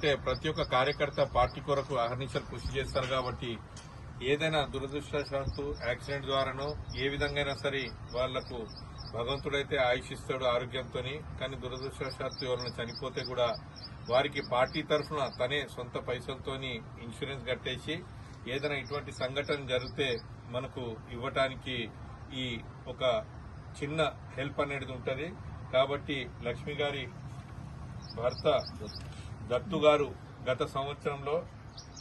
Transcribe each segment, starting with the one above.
ఎందుకంటే ప్రతి ఒక్క కార్యకర్త పార్టీ కొరకు అహర్నిశలు కృషి చేస్తారు కాబట్టి ఏదైనా దురదృష్టవశాత్తు యాక్సిడెంట్ ద్వారానో ఏ విధంగా సరే వాళ్లకు భగవంతుడైతే ఆయుష్ ఇస్తాడు ఆరోగ్యంతో. కానీ దురదృష్టవశాత్తు ఎవరైనా చనిపోతే కూడా వారికి పార్టీ తరఫున తనే సొంత పైసలతోని ఇన్సూరెన్స్ కట్టేసి ఏదైనా ఇటువంటి సంఘటన జరిగితే మనకు ఇవ్వటానికి ఈ ఒక చిన్న హెల్ప్ అనేది ఉంటుంది. కాబట్టి లక్ష్మి గారి భర్త దత్తు గారు గత సంవత్సరంలో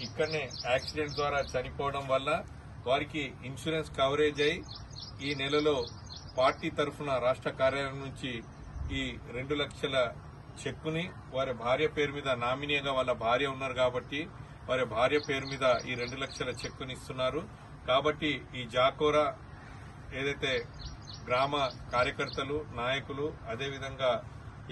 ఇక్కడనే యాక్సిడెంట్ ద్వారా చనిపోవడం వల్ల వారికి ఇన్సూరెన్స్ కవరేజ్ అయి ఈ నెలలో పార్టీ తరఫున రాష్ట్ర కార్యాలయం నుంచి ఈ 2 లక్షల చెక్కుని వారి భార్య పేరు మీద నామినీగా వాళ్ళ భార్య ఉన్నారు కాబట్టి వారి భార్య పేరు మీద ఈ 2 లక్షల చెక్కుని ఇస్తున్నారు. కాబట్టి ఈ జాకోరా ఏదైతే గ్రామ కార్యకర్తలు నాయకులు అదేవిధంగా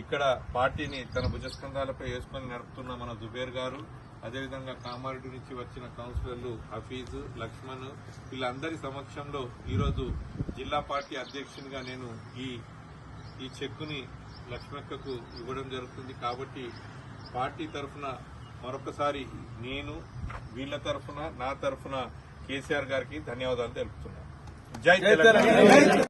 ఇక్కడ పార్టీని తన భుజస్కంధాలపై వేసుకుని నడుపుతున్న మన జుబేర్ గారు, అదేవిధంగా కామారెడ్డి నుంచి వచ్చిన కౌన్సిలర్లు హఫీజ్, లక్ష్మణ్ వీళ్ళందరి సమక్షంలో ఈరోజు జిల్లా పార్టీ అధ్యక్షునిగా నేను ఈ చెక్కుని లక్ష్మక్కకు ఇవ్వడం జరుగుతుంది. కాబట్టి పార్టీ తరఫున మరొకసారి నేను వీళ్ల తరఫున నా తరఫున కేసీఆర్ గారికి ధన్యవాదాలు తెలుపుతున్నాను. జై తెలంగాణ.